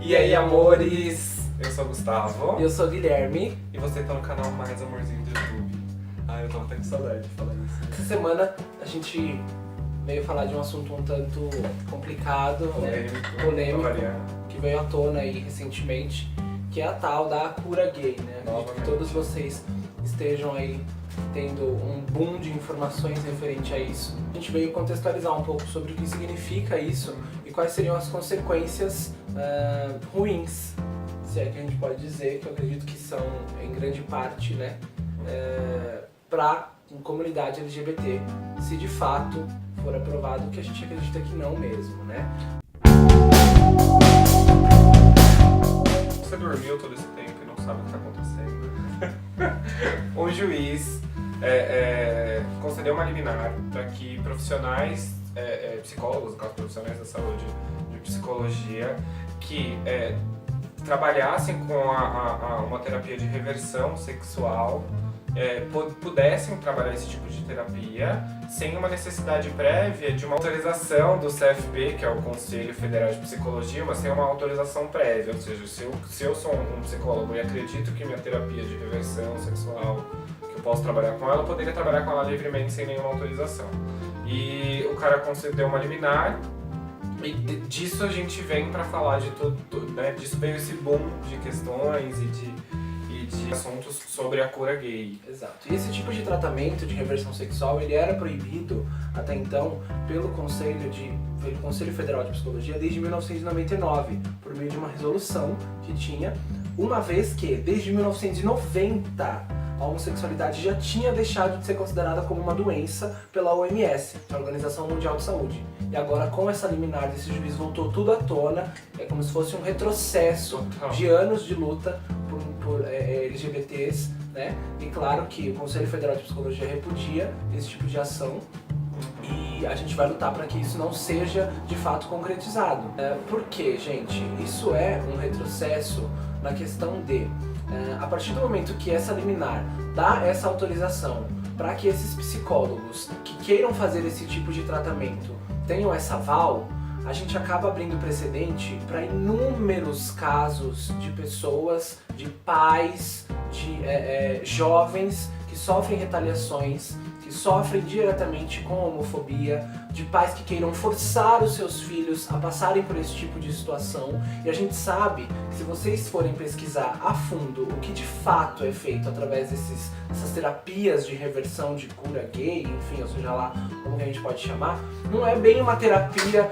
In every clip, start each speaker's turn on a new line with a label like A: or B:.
A: E aí, amores? Eu sou o Gustavo.
B: Eu sou o Guilherme.
A: E você tá no canal Mais Amorzinho do YouTube. Ah, eu tava até com saudade de falar isso.
B: Essa semana a gente veio falar de um assunto um tanto complicado, polêmico, que veio à tona aí recentemente, que é a tal da cura gay, né? Acredito que todos vocês estejam aí tendo um boom de informações referente a isso. A gente veio contextualizar um pouco sobre o que significa isso e quais seriam as consequências ruins, se é que a gente pode dizer, que eu acredito que são em grande parte, né, para a comunidade LGBT, se de fato for aprovado, o que a gente acredita que não mesmo, né?
A: Você dormiu todo esse tempo e não sabe o que está acontecendo. Um juiz concedeu uma liminar para que profissionais, psicólogos, profissionais da saúde de psicologia, que trabalhassem com uma terapia de reversão sexual, pudessem trabalhar esse tipo de terapia sem uma necessidade prévia de uma autorização do CFP, que é o Conselho Federal de Psicologia, mas sem uma autorização prévia. Ou seja, se eu sou um psicólogo e acredito que minha terapia de reversão sexual, que eu posso trabalhar com ela, eu poderia trabalhar com ela livremente sem nenhuma autorização. E o cara concedeu uma liminar, e disso a gente vem para falar de tudo, né? Disso veio esse boom de questões e de assuntos sobre a cura gay.
B: Exato. E esse tipo de tratamento de reversão sexual, ele era proibido até então pelo Conselho Federal de Psicologia desde 1999, por meio de uma resolução que tinha, uma vez que desde 1990 a homossexualidade já tinha deixado de ser considerada como uma doença pela OMS, a Organização Mundial de Saúde. E agora, com essa liminar desse juiz, voltou tudo à tona, é como se fosse um retrocesso de anos de luta por LGBTs, né? E claro que o Conselho Federal de Psicologia repudia esse tipo de ação e a gente vai lutar para que isso não seja de fato concretizado. Por quê, gente? Isso é um retrocesso na questão de a partir do momento que essa liminar dá essa autorização para que esses psicólogos que queiram fazer esse tipo de tratamento tenham essa aval, a gente acaba abrindo precedente para inúmeros casos de pessoas, de pais, de jovens que sofrem retaliações, que sofrem diretamente com a homofobia, de pais que queiram forçar os seus filhos a passarem por esse tipo de situação. E a gente sabe que se vocês forem pesquisar a fundo o que de fato é feito através dessas terapias de reversão de cura gay, enfim, ou seja lá como que a gente pode chamar, não é bem uma terapia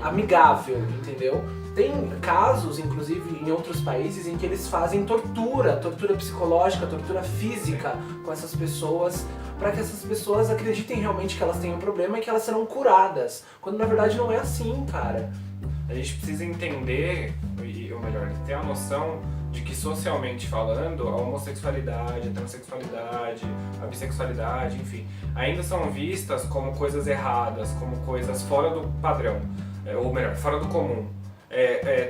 B: amigável, entendeu? Tem casos, inclusive em outros países, em que eles fazem tortura psicológica, tortura física com essas pessoas, para que essas pessoas acreditem realmente que elas têm um problema e que elas serão curadas, quando na verdade não é assim, cara.
A: A gente precisa entender, ou melhor, ter a noção de que socialmente falando, a homossexualidade, a transexualidade, a bissexualidade, enfim, ainda são vistas como coisas erradas, como coisas fora do padrão, ou melhor, fora do comum.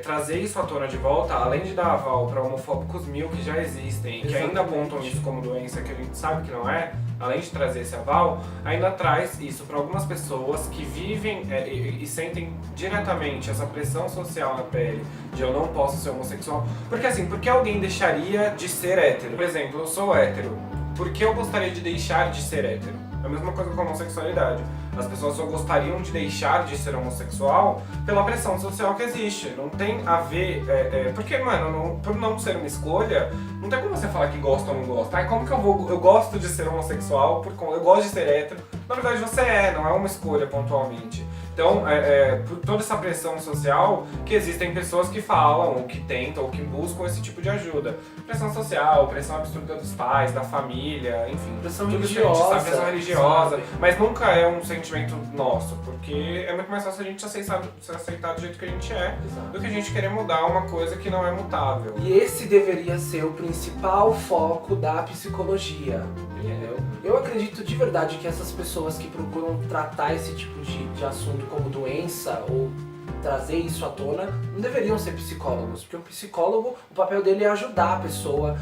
A: Trazer isso à tona de volta, além de dar aval para homofóbicos mil que já existem, que ainda apontam isso como doença que a gente sabe que não é, além de trazer esse aval, ainda traz isso para algumas pessoas que vivem e sentem diretamente essa pressão social na pele de eu não posso ser homossexual. Porque assim, por que alguém deixaria de ser hétero? Por exemplo, eu sou hétero, por que eu gostaria de deixar de ser hétero? É a mesma coisa com a homossexualidade. As pessoas só gostariam de deixar de ser homossexual pela pressão social que existe. Não tem a ver... porque, mano, por não ser uma escolha, não tem como você falar que gosta ou não gosta. Como que eu gosto de ser homossexual, eu gosto de ser hétero. Na verdade, você não é uma escolha pontualmente. Então, por toda essa pressão social, que existem pessoas que falam, ou que tentam, ou que buscam esse tipo de ajuda. Pressão social, pressão absurda dos pais, da família, enfim.
B: Pressão
A: tudo
B: religiosa.
A: Que a gente sabe, pressão religiosa.
B: Sabe?
A: Mas nunca é um sentimento nosso, porque é muito mais fácil a gente se aceitar do jeito que a gente é,
B: Exato.
A: do que a gente querer mudar uma coisa que não é mutável.
B: E esse deveria ser o principal foco da psicologia, entendeu? Eu acredito de verdade que essas pessoas que procuram tratar esse tipo de assunto como doença ou trazer isso à tona, não deveriam ser psicólogos, porque um psicólogo, o papel dele é ajudar a pessoa,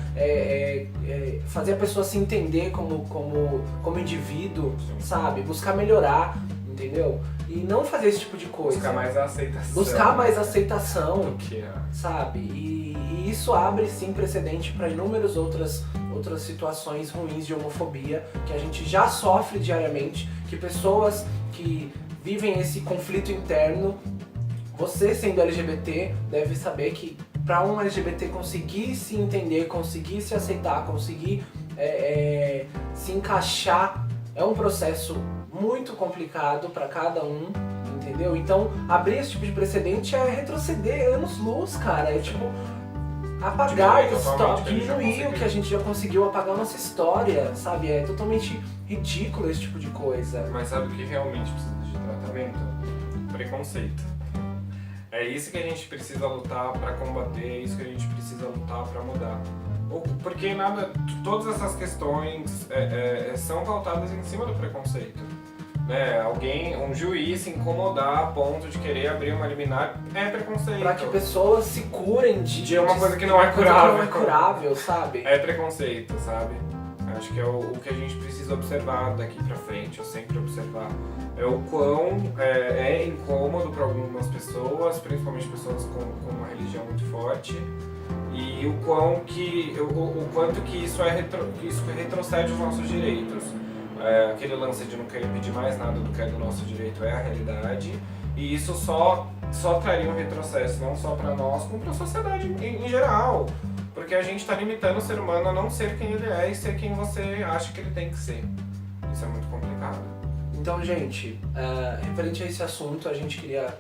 B: fazer a pessoa se entender como indivíduo, sabe? Buscar melhorar. entendeu? E não fazer esse tipo de coisa.
A: Buscar mais a aceitação.
B: Buscar mais aceitação,
A: do que
B: sabe? E isso abre sim precedente para inúmeras outras situações ruins de homofobia que a gente já sofre diariamente, que pessoas que vivem esse conflito interno, você sendo LGBT deve saber que para um LGBT conseguir se entender, conseguir se aceitar, conseguir se encaixar, é um processo muito complicado para cada um, entendeu? Então, abrir esse tipo de precedente é retroceder anos-luz, cara. É tipo apagar, diminuir o que a gente já conseguiu, apagar nossa história, sabe? É totalmente ridículo esse tipo de coisa.
A: Mas sabe o que realmente precisa de tratamento? Preconceito. É isso que a gente precisa lutar para combater, é isso que a gente precisa lutar para mudar. Porque todas essas questões são pautadas em cima do preconceito. Né? Um juiz se incomodar a ponto de querer abrir uma liminar é preconceito.
B: Pra que pessoas se curem de
A: uma coisa que não é curável.
B: Não é curável, sabe?
A: É preconceito, sabe? Acho que é o que a gente precisa observar daqui pra frente, eu sempre observar. É o quão é incômodo para algumas pessoas, principalmente pessoas com uma religião muito forte, e o quanto que isso retrocede os nossos direitos. Aquele lance de não querer pedir mais nada do que é do nosso direito é a realidade, e isso só traria um retrocesso, não só para nós, como para a sociedade em geral, porque a gente está limitando o ser humano a não ser quem ele é e ser quem você acha que ele tem que ser. Isso é muito complicado.
B: Então, gente, referente a esse assunto, a gente queria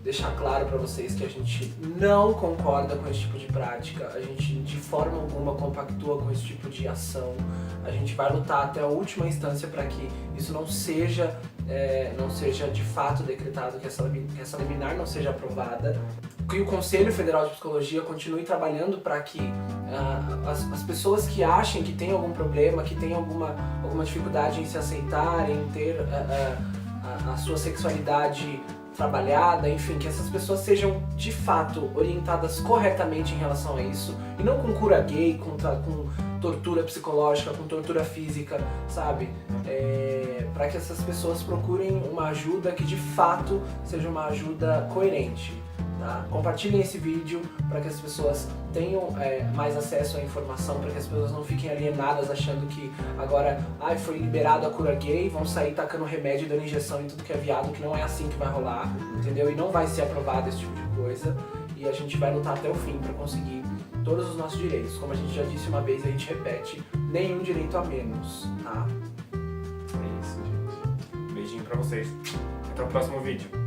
B: deixar claro para vocês que a gente não concorda com esse tipo de prática, a gente de forma alguma compactua com esse tipo de ação, a gente vai lutar até a última instância para que isso não seja de fato decretado, que essa liminar não seja aprovada, que o Conselho Federal de Psicologia continue trabalhando para que as pessoas que achem que tem algum problema, que tem alguma dificuldade em se aceitarem, em ter a sua sexualidade trabalhada, enfim, que essas pessoas sejam de fato orientadas corretamente em relação a isso, e não com cura gay, com tortura psicológica, com tortura física, sabe? Para que essas pessoas procurem uma ajuda que de fato seja uma ajuda coerente. Tá? Compartilhem esse vídeo para que as pessoas tenham mais acesso à informação, para que as pessoas não fiquem alienadas achando que agora foi liberado a cura gay, vão sair tacando remédio e dando injeção em tudo que é viado, que não é assim que vai rolar, entendeu? E não vai ser aprovado esse tipo de coisa, e a gente vai lutar até o fim para conseguir todos os nossos direitos. Como a gente já disse uma vez, a gente repete, nenhum direito a menos, tá?
A: É isso, gente. Beijinho pra vocês. Até o próximo vídeo.